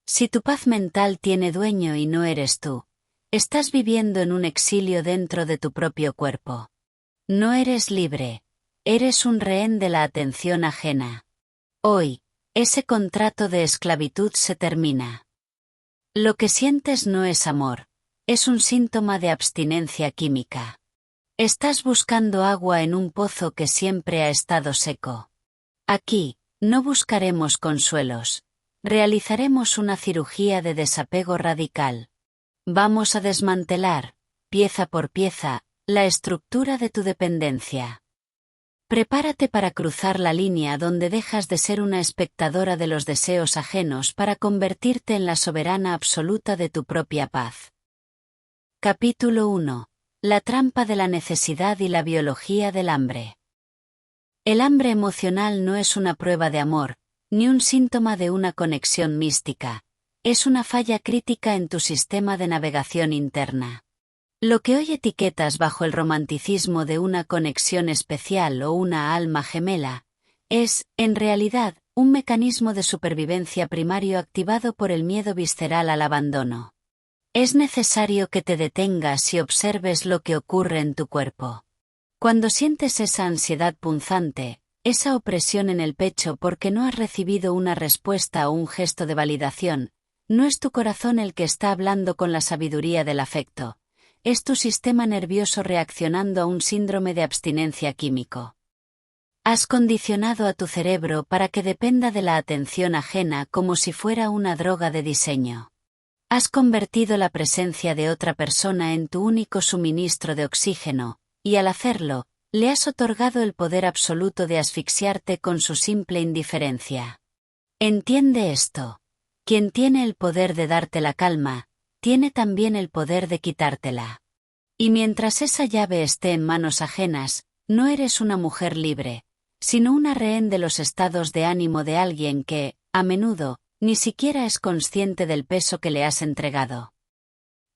Si tu paz mental tiene dueño y no eres tú, estás viviendo en un exilio dentro de tu propio cuerpo. No eres libre, eres un rehén de la atención ajena. Hoy, ese contrato de esclavitud se termina. Lo que sientes no es amor, es un síntoma de abstinencia química. Estás buscando agua en un pozo que siempre ha estado seco. Aquí, no buscaremos consuelos. Realizaremos una cirugía de desapego radical. Vamos a desmantelar, pieza por pieza, la estructura de tu dependencia. Prepárate para cruzar la línea donde dejas de ser una espectadora de los deseos ajenos para convertirte en la soberana absoluta de tu propia paz. Capítulo 1. La trampa de la necesidad y la biología del hambre. El hambre emocional no es una prueba de amor, ni un síntoma de una conexión mística. Es una falla crítica en tu sistema de navegación interna. Lo que hoy etiquetas bajo el romanticismo de una conexión especial o una alma gemela, es, en realidad, un mecanismo de supervivencia primario activado por el miedo visceral al abandono. Es necesario que te detengas y observes lo que ocurre en tu cuerpo. Cuando sientes esa ansiedad punzante, esa opresión en el pecho porque no has recibido una respuesta o un gesto de validación, no es tu corazón el que está hablando con la sabiduría del afecto. Es tu sistema nervioso reaccionando a un síndrome de abstinencia químico. Has condicionado a tu cerebro para que dependa de la atención ajena como si fuera una droga de diseño. Has convertido la presencia de otra persona en tu único suministro de oxígeno, y al hacerlo, le has otorgado el poder absoluto de asfixiarte con su simple indiferencia. Entiende esto. Quien tiene el poder de darte la calma, tiene también el poder de quitártela. Y mientras esa llave esté en manos ajenas, no eres una mujer libre, sino una rehén de los estados de ánimo de alguien que, a menudo, ni siquiera es consciente del peso que le has entregado.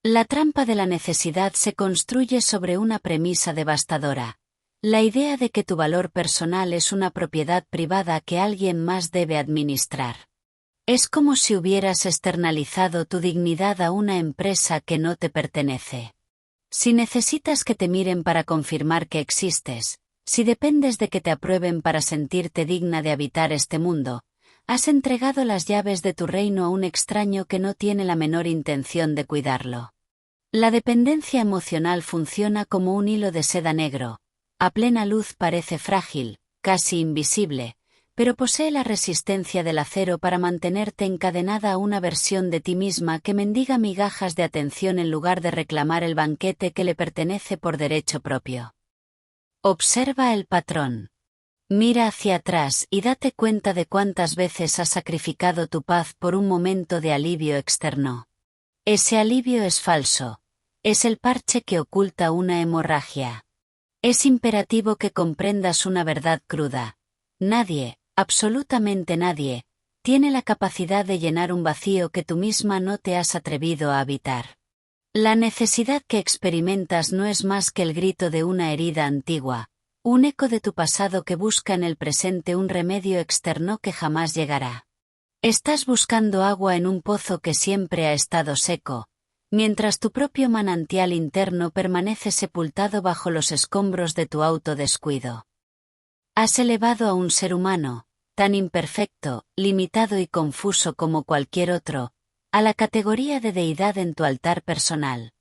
La trampa de la necesidad se construye sobre una premisa devastadora, la idea de que tu valor personal es una propiedad privada que alguien más debe administrar. Es como si hubieras externalizado tu dignidad a una empresa que no te pertenece. Si necesitas que te miren para confirmar que existes, si dependes de que te aprueben para sentirte digna de habitar este mundo, has entregado las llaves de tu reino a un extraño que no tiene la menor intención de cuidarlo. La dependencia emocional funciona como un hilo de seda negro. A plena luz parece frágil, casi invisible, pero posee la resistencia del acero para mantenerte encadenada a una versión de ti misma que mendiga migajas de atención en lugar de reclamar el banquete que le pertenece por derecho propio. Observa el patrón. Mira hacia atrás y date cuenta de cuántas veces has sacrificado tu paz por un momento de alivio externo. Ese alivio es falso. Es el parche que oculta una hemorragia. Es imperativo que comprendas una verdad cruda. Nadie, absolutamente nadie, tiene la capacidad de llenar un vacío que tú misma no te has atrevido a habitar. La necesidad que experimentas no es más que el grito de una herida antigua, un eco de tu pasado que busca en el presente un remedio externo que jamás llegará. Estás buscando agua en un pozo que siempre ha estado seco, mientras tu propio manantial interno permanece sepultado bajo los escombros de tu autodescuido. Has elevado a un ser humano, tan imperfecto, limitado y confuso como cualquier otro, a la categoría de deidad en tu altar personal.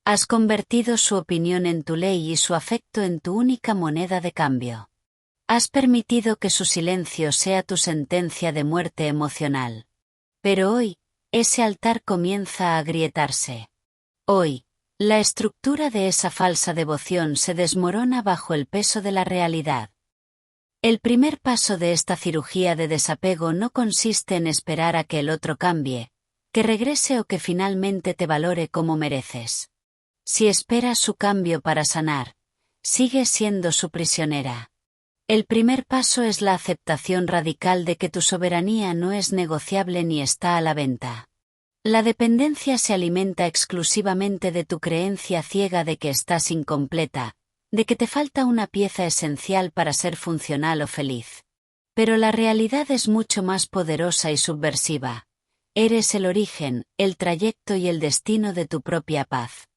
Has convertido su opinión en tu ley y su afecto en tu única moneda de cambio. Has permitido que su silencio sea tu sentencia de muerte emocional. Pero hoy, ese altar comienza a agrietarse. Hoy, la estructura de esa falsa devoción se desmorona bajo el peso de la realidad. El primer paso de esta cirugía de desapego no consiste en esperar a que el otro cambie, que regrese o que finalmente te valore como mereces. Si esperas su cambio para sanar, sigues siendo su prisionera. El primer paso es la aceptación radical de que tu soberanía no es negociable ni está a la venta. La dependencia se alimenta exclusivamente de tu creencia ciega de que estás incompleta, de que te falta una pieza esencial para ser funcional o feliz. Pero la realidad es mucho más poderosa y subversiva. Eres el origen, el trayecto y el destino de tu propia paz.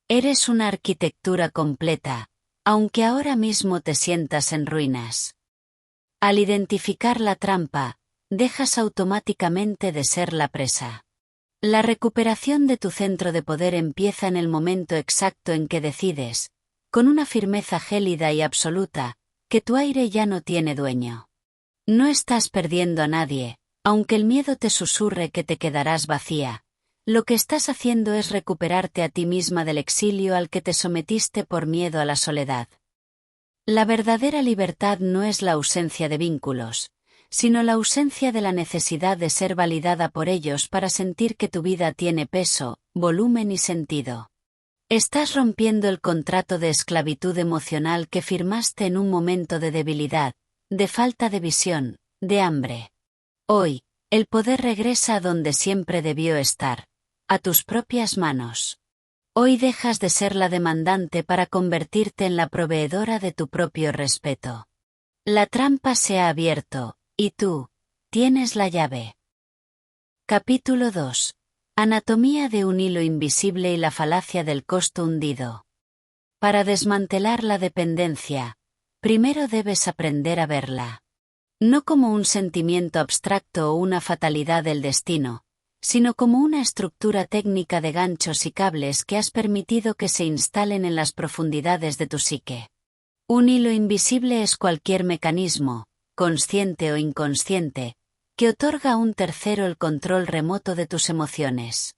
Eres una arquitectura completa, aunque ahora mismo te sientas en ruinas. Al identificar la trampa, dejas automáticamente de ser la presa. La recuperación de tu centro de poder empieza en el momento exacto en que decides, con una firmeza gélida y absoluta, que tu aire ya no tiene dueño. No estás perdiendo a nadie, aunque el miedo te susurre que te quedarás vacía. Lo que estás haciendo es recuperarte a ti misma del exilio al que te sometiste por miedo a la soledad. La verdadera libertad no es la ausencia de vínculos, sino la ausencia de la necesidad de ser validada por ellos para sentir que tu vida tiene peso, volumen y sentido. Estás rompiendo el contrato de esclavitud emocional que firmaste en un momento de debilidad, de falta de visión, de hambre. Hoy, el poder regresa a donde siempre debió estar, a tus propias manos. Hoy dejas de ser la demandante para convertirte en la proveedora de tu propio respeto. La trampa se ha abierto, y tú, tienes la llave. Capítulo 2. Anatomía de un hilo invisible y la falacia del costo hundido. Para desmantelar la dependencia, primero debes aprender a verla. No como un sentimiento abstracto o una fatalidad del destino, sino como una estructura técnica de ganchos y cables que has permitido que se instalen en las profundidades de tu psique. Un hilo invisible es cualquier mecanismo, consciente o inconsciente, que otorga a un tercero el control remoto de tus emociones.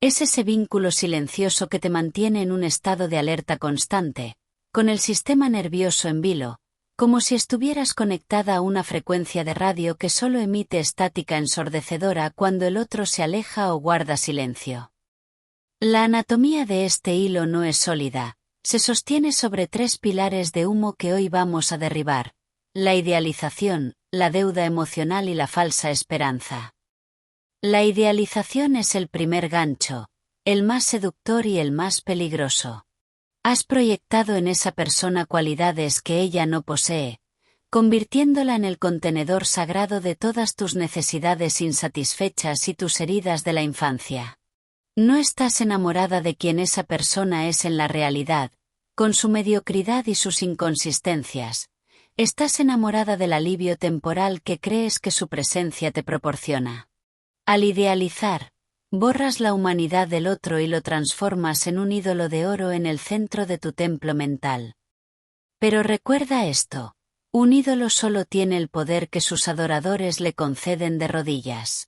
Es ese vínculo silencioso que te mantiene en un estado de alerta constante, con el sistema nervioso en vilo, como si estuvieras conectada a una frecuencia de radio que solo emite estática ensordecedora cuando el otro se aleja o guarda silencio. La anatomía de este hilo no es sólida, se sostiene sobre 3 pilares de humo que hoy vamos a derribar: la idealización, la deuda emocional y la falsa esperanza. La idealización es el primer gancho, el más seductor y el más peligroso. Has proyectado en esa persona cualidades que ella no posee, convirtiéndola en el contenedor sagrado de todas tus necesidades insatisfechas y tus heridas de la infancia. No estás enamorada de quien esa persona es en la realidad, con su mediocridad y sus inconsistencias. Estás enamorada del alivio temporal que crees que su presencia te proporciona. Al idealizar, borras la humanidad del otro y lo transformas en un ídolo de oro en el centro de tu templo mental. Pero recuerda esto: un ídolo solo tiene el poder que sus adoradores le conceden de rodillas.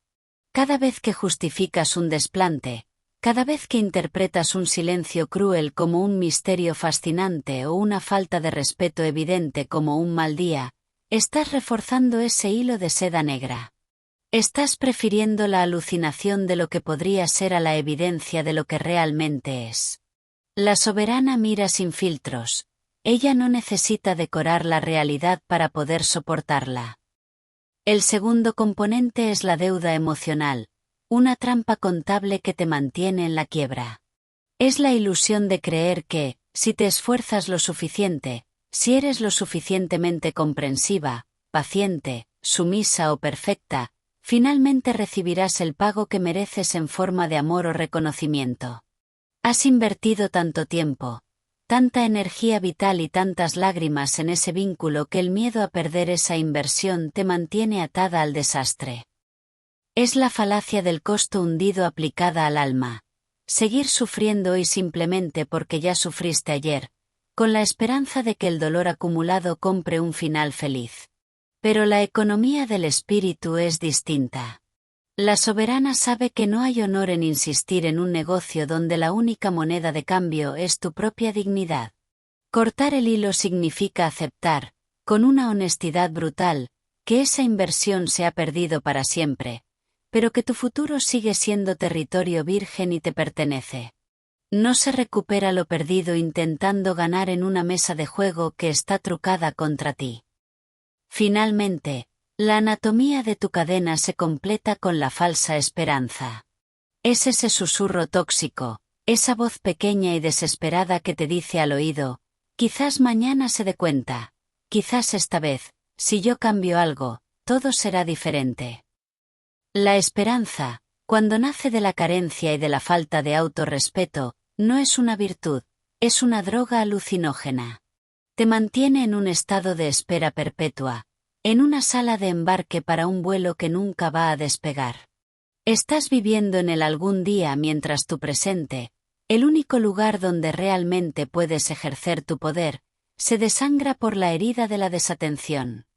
Cada vez que justificas un desplante, cada vez que interpretas un silencio cruel como un misterio fascinante o una falta de respeto evidente como un mal día, estás reforzando ese hilo de seda negra. Estás prefiriendo la alucinación de lo que podría ser a la evidencia de lo que realmente es. La soberana mira sin filtros. Ella no necesita decorar la realidad para poder soportarla. El segundo componente es la deuda emocional, una trampa contable que te mantiene en la quiebra. Es la ilusión de creer que, si te esfuerzas lo suficiente, si eres lo suficientemente comprensiva, paciente, sumisa o perfecta, finalmente recibirás el pago que mereces en forma de amor o reconocimiento. Has invertido tanto tiempo, tanta energía vital y tantas lágrimas en ese vínculo que el miedo a perder esa inversión te mantiene atada al desastre. Es la falacia del costo hundido aplicada al alma. Seguir sufriendo hoy simplemente porque ya sufriste ayer, con la esperanza de que el dolor acumulado compre un final feliz. Pero la economía del espíritu es distinta. La soberana sabe que no hay honor en insistir en un negocio donde la única moneda de cambio es tu propia dignidad. Cortar el hilo significa aceptar, con una honestidad brutal, que esa inversión se ha perdido para siempre, pero que tu futuro sigue siendo territorio virgen y te pertenece. No se recupera lo perdido intentando ganar en una mesa de juego que está trucada contra ti. Finalmente, la anatomía de tu cadena se completa con la falsa esperanza. Es ese susurro tóxico, esa voz pequeña y desesperada que te dice al oído: quizás mañana se dé cuenta, quizás esta vez, si yo cambio algo, todo será diferente. La esperanza, Cuando nace de la carencia y de la falta de autorrespeto, no es una virtud, es una droga alucinógena. Te mantiene en un estado de espera perpetua, en una sala de embarque para un vuelo que nunca va a despegar. Estás viviendo en el algún día mientras tu presente, el único lugar donde realmente puedes ejercer tu poder, se desangra por la herida de la desatención.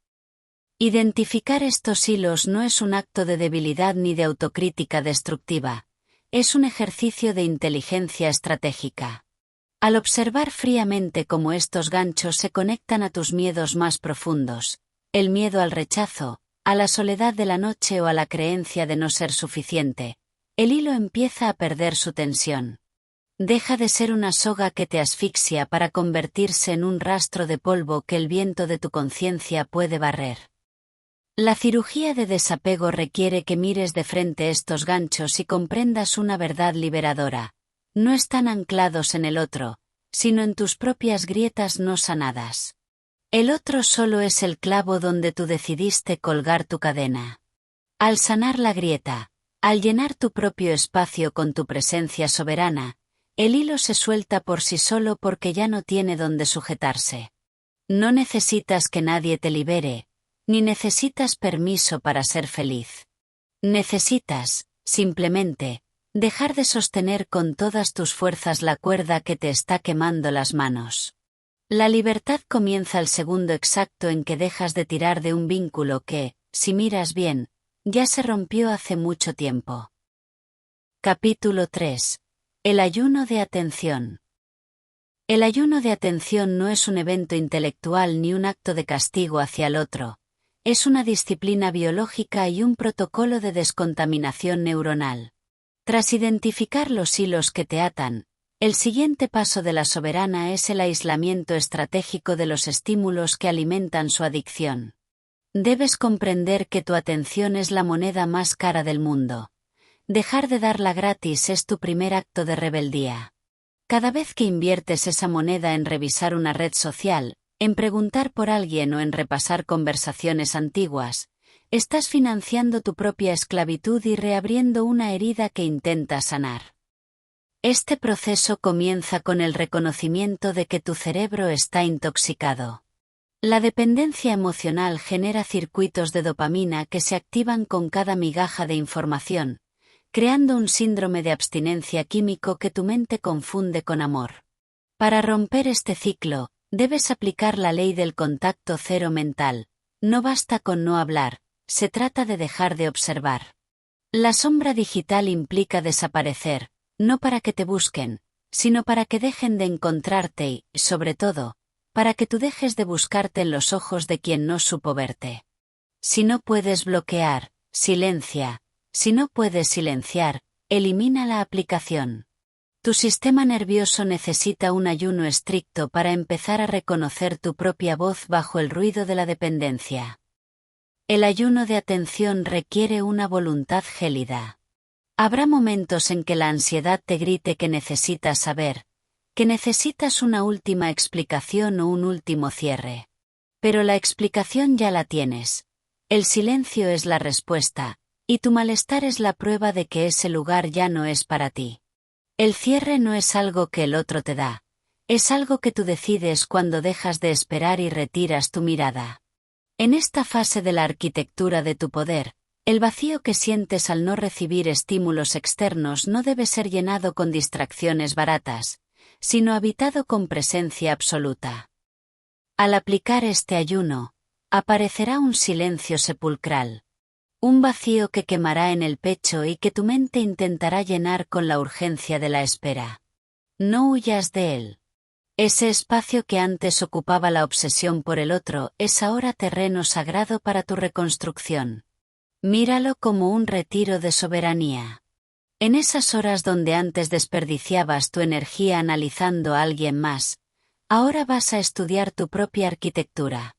Identificar estos hilos no es un acto de debilidad ni de autocrítica destructiva, es un ejercicio de inteligencia estratégica. Al observar fríamente cómo estos ganchos se conectan a tus miedos más profundos, el miedo al rechazo, a la soledad de la noche o a la creencia de no ser suficiente, el hilo empieza a perder su tensión. Deja de ser una soga que te asfixia para convertirse en un rastro de polvo que el viento de tu conciencia puede barrer. La cirugía de desapego requiere que mires de frente estos ganchos y comprendas una verdad liberadora. No están anclados en el otro, sino en tus propias grietas no sanadas. El otro solo es el clavo donde tú decidiste colgar tu cadena. Al sanar la grieta, al llenar tu propio espacio con tu presencia soberana, el hilo se suelta por sí solo porque ya no tiene donde sujetarse. No necesitas que nadie te libere, ni necesitas permiso para ser feliz. Necesitas, simplemente, dejar de sostener con todas tus fuerzas la cuerda que te está quemando las manos. La libertad comienza el segundo exacto en que dejas de tirar de un vínculo que, si miras bien, ya se rompió hace mucho tiempo. Capítulo 3. El ayuno de atención. El ayuno de atención no es un evento intelectual ni un acto de castigo hacia el otro. Es una disciplina biológica y un protocolo de descontaminación neuronal. Tras identificar los hilos que te atan, el siguiente paso de la soberana es el aislamiento estratégico de los estímulos que alimentan su adicción. Debes comprender que tu atención es la moneda más cara del mundo. Dejar de darla gratis es tu primer acto de rebeldía. Cada vez que inviertes esa moneda en revisar una red social, en preguntar por alguien o en repasar conversaciones antiguas, estás financiando tu propia esclavitud y reabriendo una herida que intentas sanar. Este proceso comienza con el reconocimiento de que tu cerebro está intoxicado. La dependencia emocional genera circuitos de dopamina que se activan con cada migaja de información, creando un síndrome de abstinencia químico que tu mente confunde con amor. Para romper este ciclo, debes aplicar la ley del contacto cero mental. No basta con no hablar, se trata de dejar de observar. La sombra digital implica desaparecer, no para que te busquen, sino para que dejen de encontrarte y, sobre todo, para que tú dejes de buscarte en los ojos de quien no supo verte. Si no puedes bloquear, silencia. Si no puedes silenciar, elimina la aplicación. Tu sistema nervioso necesita un ayuno estricto para empezar a reconocer tu propia voz bajo el ruido de la dependencia. El ayuno de atención requiere una voluntad gélida. Habrá momentos en que la ansiedad te grite que necesitas saber, que necesitas una última explicación o un último cierre. Pero la explicación ya la tienes. El silencio es la respuesta, y tu malestar es la prueba de que ese lugar ya no es para ti. El cierre no es algo que el otro te da, es algo que tú decides cuando dejas de esperar y retiras tu mirada. En esta fase de la arquitectura de tu poder, el vacío que sientes al no recibir estímulos externos no debe ser llenado con distracciones baratas, sino habitado con presencia absoluta. Al aplicar este ayuno, aparecerá un silencio sepulcral. Un vacío que quemará en el pecho y que tu mente intentará llenar con la urgencia de la espera. No huyas de él. Ese espacio que antes ocupaba la obsesión por el otro es ahora terreno sagrado para tu reconstrucción. Míralo como un retiro de soberanía. En esas horas donde antes desperdiciabas tu energía analizando a alguien más, ahora vas a estudiar tu propia arquitectura.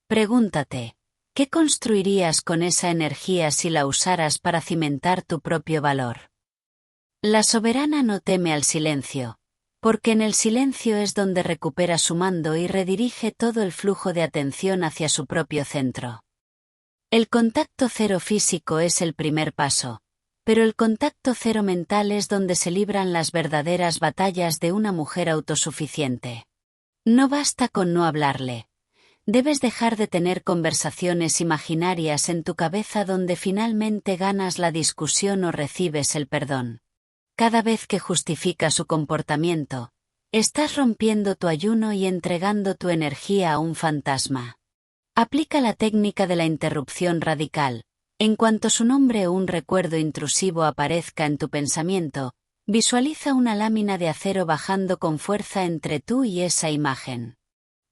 Pregúntate, ¿qué construirías con esa energía si la usaras para cimentar tu propio valor? La soberana no teme al silencio, porque en el silencio es donde recupera su mando y redirige todo el flujo de atención hacia su propio centro. El contacto cero físico es el primer paso, pero el contacto cero mental es donde se libran las verdaderas batallas de una mujer autosuficiente. No basta con no hablarle. Debes dejar de tener conversaciones imaginarias en tu cabeza donde finalmente ganas la discusión o recibes el perdón. Cada vez que justifica su comportamiento, estás rompiendo tu ayuno y entregando tu energía a un fantasma. Aplica la técnica de la interrupción radical. En cuanto su nombre o un recuerdo intrusivo aparezca en tu pensamiento, visualiza una lámina de acero bajando con fuerza entre tú y esa imagen.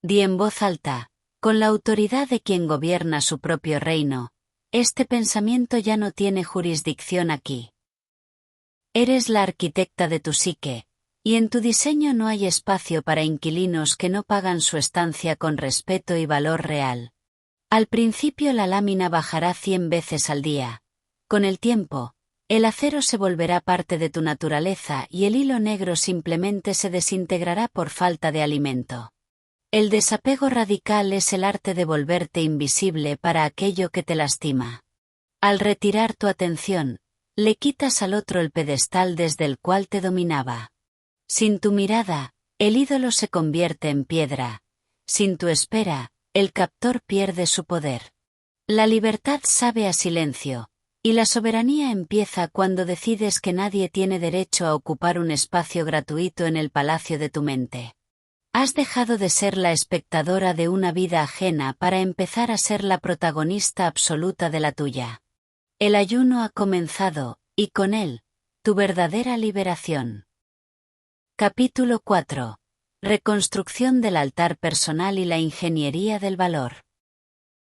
Di en voz alta, con la autoridad de quien gobierna su propio reino, este pensamiento ya no tiene jurisdicción aquí. Eres la arquitecta de tu psique, y en tu diseño no hay espacio para inquilinos que no pagan su estancia con respeto y valor real. Al principio la lámina bajará 100 veces al día. Con el tiempo, el acero se volverá parte de tu naturaleza y el hilo negro simplemente se desintegrará por falta de alimento. El desapego radical es el arte de volverte invisible para aquello que te lastima. Al retirar tu atención, le quitas al otro el pedestal desde el cual te dominaba. Sin tu mirada, el ídolo se convierte en piedra. Sin tu espera, el captor pierde su poder. La libertad sabe a silencio, y la soberanía empieza cuando decides que nadie tiene derecho a ocupar un espacio gratuito en el palacio de tu mente. Has dejado de ser la espectadora de una vida ajena para empezar a ser la protagonista absoluta de la tuya. El ayuno ha comenzado, y con él, tu verdadera liberación. Capítulo 4. Reconstrucción del altar personal y la ingeniería del valor.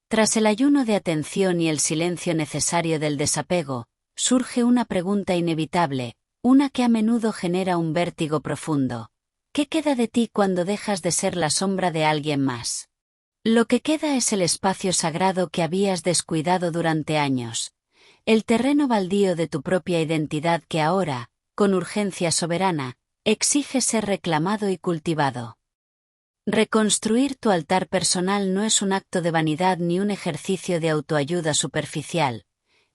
Tras el ayuno de atención y el silencio necesario del desapego, surge una pregunta inevitable, una que a menudo genera un vértigo profundo. ¿Qué queda de ti cuando dejas de ser la sombra de alguien más? Lo que queda es el espacio sagrado que habías descuidado durante años. El terreno baldío de tu propia identidad que ahora, con urgencia soberana, exige ser reclamado y cultivado. Reconstruir tu altar personal no es un acto de vanidad ni un ejercicio de autoayuda superficial.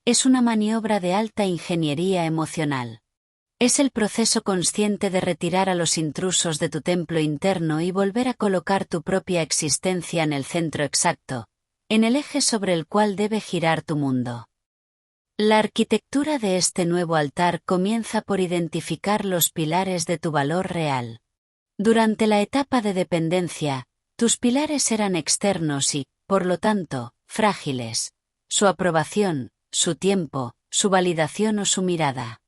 Es una maniobra de alta ingeniería emocional. Es el proceso consciente de retirar a los intrusos de tu templo interno y volver a colocar tu propia existencia en el centro exacto, en el eje sobre el cual debe girar tu mundo. La arquitectura de este nuevo altar comienza por identificar los pilares de tu valor real. Durante la etapa de dependencia, tus pilares eran externos y, por lo tanto, frágiles. Su aprobación, su tiempo, su validación o su mirada.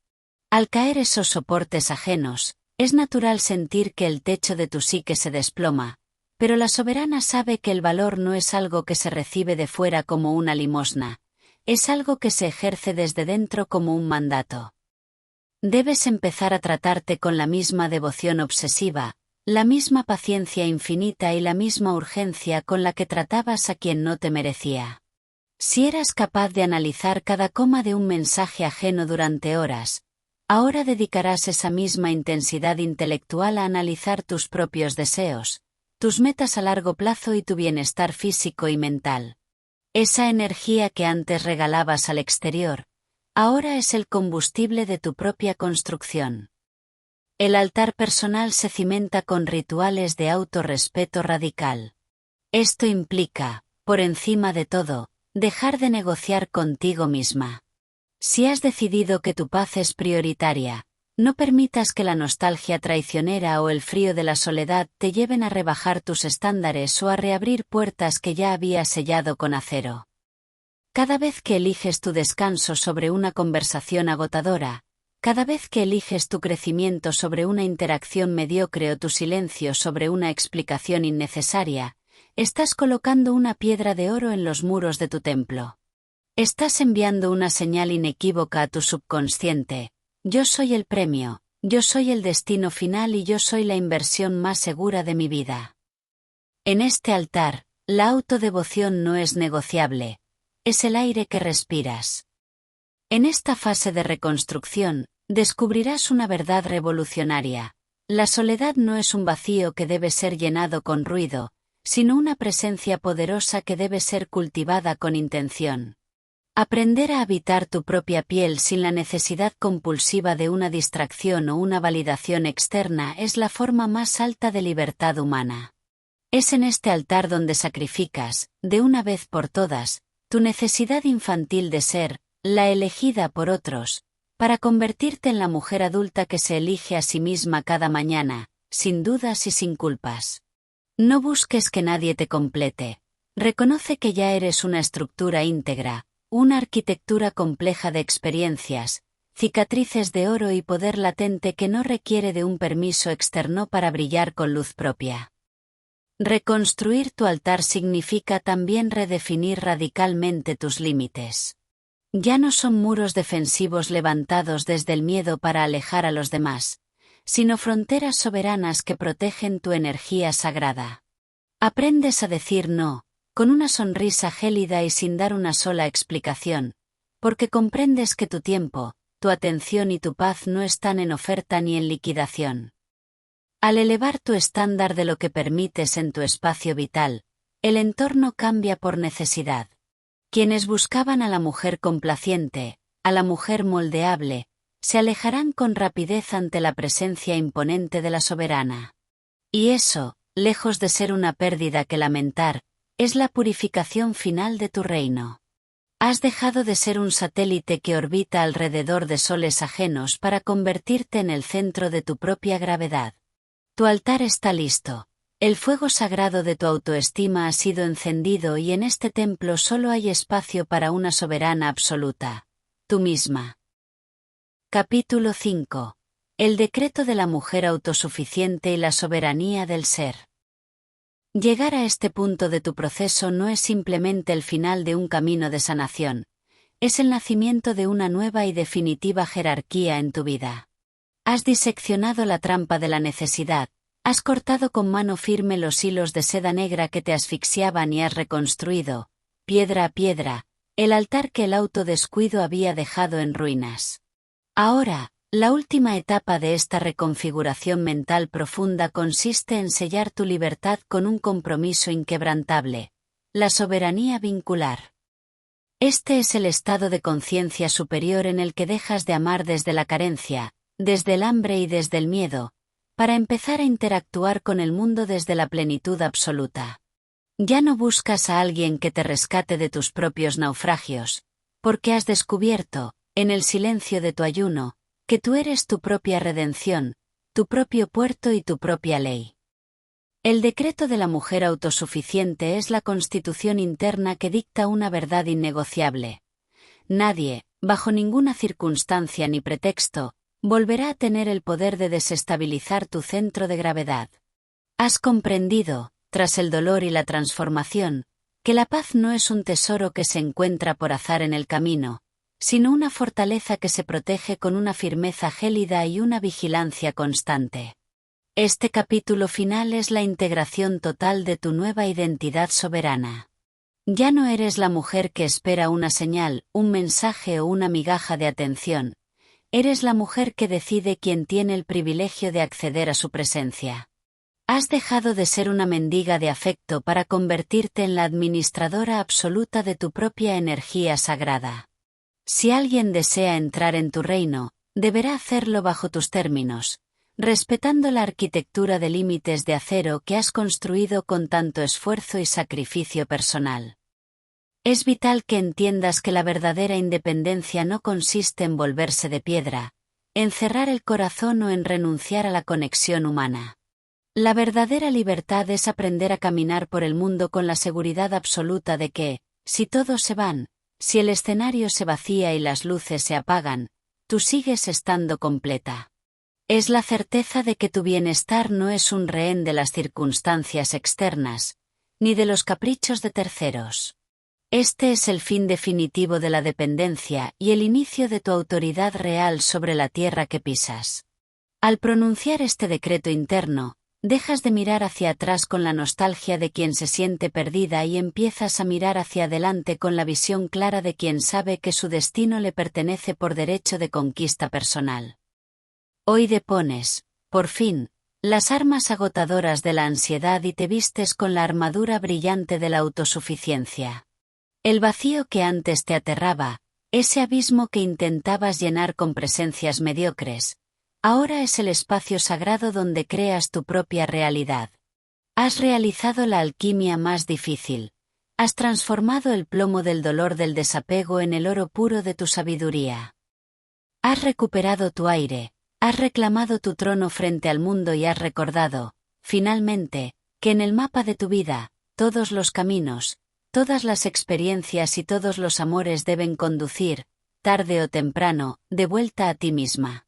Al caer esos soportes ajenos, es natural sentir que el techo de tu psique se desploma, pero la soberana sabe que el valor no es algo que se recibe de fuera como una limosna. Es algo que se ejerce desde dentro como un mandato. Debes empezar a tratarte con la misma devoción obsesiva, la misma paciencia infinita y la misma urgencia con la que tratabas a quien no te merecía. Si eras capaz de analizar cada coma de un mensaje ajeno durante horas, ahora dedicarás esa misma intensidad intelectual a analizar tus propios deseos, tus metas a largo plazo y tu bienestar físico y mental. Esa energía que antes regalabas al exterior, ahora es el combustible de tu propia construcción. El altar personal se cimenta con rituales de autorrespeto radical. Esto implica, por encima de todo, dejar de negociar contigo misma. Si has decidido que tu paz es prioritaria, no permitas que la nostalgia traicionera o el frío de la soledad te lleven a rebajar tus estándares o a reabrir puertas que ya habías sellado con acero. Cada vez que eliges tu descanso sobre una conversación agotadora, cada vez que eliges tu crecimiento sobre una interacción mediocre o tu silencio sobre una explicación innecesaria, estás colocando una piedra de oro en los muros de tu templo. Estás enviando una señal inequívoca a tu subconsciente. Yo soy el premio, yo soy el destino final y yo soy la inversión más segura de mi vida. En este altar, la autodevoción no es negociable, es el aire que respiras. En esta fase de reconstrucción, descubrirás una verdad revolucionaria. La soledad no es un vacío que debe ser llenado con ruido, sino una presencia poderosa que debe ser cultivada con intención. Aprender a habitar tu propia piel sin la necesidad compulsiva de una distracción o una validación externa es la forma más alta de libertad humana. Es en este altar donde sacrificas, de una vez por todas, tu necesidad infantil de ser, la elegida por otros, para convertirte en la mujer adulta que se elige a sí misma cada mañana, sin dudas y sin culpas. No busques que nadie te complete. Reconoce que ya eres una estructura íntegra, una arquitectura compleja de experiencias, cicatrices de oro y poder latente que no requiere de un permiso externo para brillar con luz propia. Reconstruir tu altar significa también redefinir radicalmente tus límites. Ya no son muros defensivos levantados desde el miedo para alejar a los demás, sino fronteras soberanas que protegen tu energía sagrada. Aprendes a decir no, con una sonrisa gélida y sin dar una sola explicación, porque comprendes que tu tiempo, tu atención y tu paz no están en oferta ni en liquidación. Al elevar tu estándar de lo que permites en tu espacio vital, el entorno cambia por necesidad. Quienes buscaban a la mujer complaciente, a la mujer moldeable, se alejarán con rapidez ante la presencia imponente de la soberana. Y eso, lejos de ser una pérdida que lamentar, es la purificación final de tu reino. Has dejado de ser un satélite que orbita alrededor de soles ajenos para convertirte en el centro de tu propia gravedad. Tu altar está listo. El fuego sagrado de tu autoestima ha sido encendido y en este templo solo hay espacio para una soberana absoluta, tú misma. Capítulo 5. El decreto de la mujer autosuficiente y la soberanía del ser. Llegar a este punto de tu proceso no es simplemente el final de un camino de sanación, es el nacimiento de una nueva y definitiva jerarquía en tu vida. Has diseccionado la trampa de la necesidad, has cortado con mano firme los hilos de seda negra que te asfixiaban y has reconstruido, piedra a piedra, el altar que el autodescuido había dejado en ruinas. Ahora, la última etapa de esta reconfiguración mental profunda consiste en sellar tu libertad con un compromiso inquebrantable, la soberanía vincular. Este es el estado de conciencia superior en el que dejas de amar desde la carencia, desde el hambre y desde el miedo, para empezar a interactuar con el mundo desde la plenitud absoluta. Ya no buscas a alguien que te rescate de tus propios naufragios, porque has descubierto, en el silencio de tu ayuno, que tú eres tu propia redención, tu propio puerto y tu propia ley. El decreto de la mujer autosuficiente es la constitución interna que dicta una verdad innegociable. Nadie, bajo ninguna circunstancia ni pretexto, volverá a tener el poder de desestabilizar tu centro de gravedad. Has comprendido, tras el dolor y la transformación, que la paz no es un tesoro que se encuentra por azar en el camino, sino una fortaleza que se protege con una firmeza gélida y una vigilancia constante. Este capítulo final es la integración total de tu nueva identidad soberana. Ya no eres la mujer que espera una señal, un mensaje o una migaja de atención. Eres la mujer que decide quién tiene el privilegio de acceder a su presencia. Has dejado de ser una mendiga de afecto para convertirte en la administradora absoluta de tu propia energía sagrada. Si alguien desea entrar en tu reino, deberá hacerlo bajo tus términos, respetando la arquitectura de límites de acero que has construido con tanto esfuerzo y sacrificio personal. Es vital que entiendas que la verdadera independencia no consiste en volverse de piedra, en cerrar el corazón o en renunciar a la conexión humana. La verdadera libertad es aprender a caminar por el mundo con la seguridad absoluta de que, si todos se van, si el escenario se vacía y las luces se apagan, tú sigues estando completa. Es la certeza de que tu bienestar no es un rehén de las circunstancias externas, ni de los caprichos de terceros. Este es el fin definitivo de la dependencia y el inicio de tu autoridad real sobre la tierra que pisas. Al pronunciar este decreto interno, dejas de mirar hacia atrás con la nostalgia de quien se siente perdida y empiezas a mirar hacia adelante con la visión clara de quien sabe que su destino le pertenece por derecho de conquista personal. Hoy depones, por fin, las armas agotadoras de la ansiedad y te vistes con la armadura brillante de la autosuficiencia. El vacío que antes te aterraba, ese abismo que intentabas llenar con presencias mediocres, ahora es el espacio sagrado donde creas tu propia realidad. Has realizado la alquimia más difícil. Has transformado el plomo del dolor del desapego en el oro puro de tu sabiduría. Has recuperado tu aire, has reclamado tu trono frente al mundo y has recordado, finalmente, que en el mapa de tu vida, todos los caminos, todas las experiencias y todos los amores deben conducir, tarde o temprano, de vuelta a ti misma.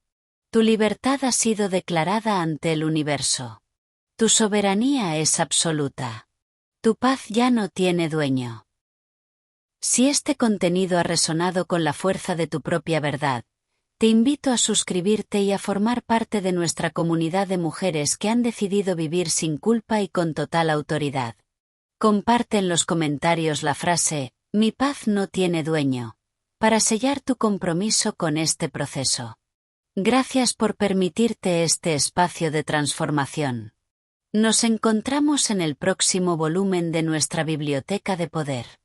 Tu libertad ha sido declarada ante el universo. Tu soberanía es absoluta. Tu paz ya no tiene dueño. Si este contenido ha resonado con la fuerza de tu propia verdad, te invito a suscribirte y a formar parte de nuestra comunidad de mujeres que han decidido vivir sin culpa y con total autoridad. Comparte en los comentarios la frase, "Mi paz no tiene dueño", para sellar tu compromiso con este proceso. Gracias por permitirte este espacio de transformación. Nos encontramos en el próximo volumen de nuestra Biblioteca de Poder.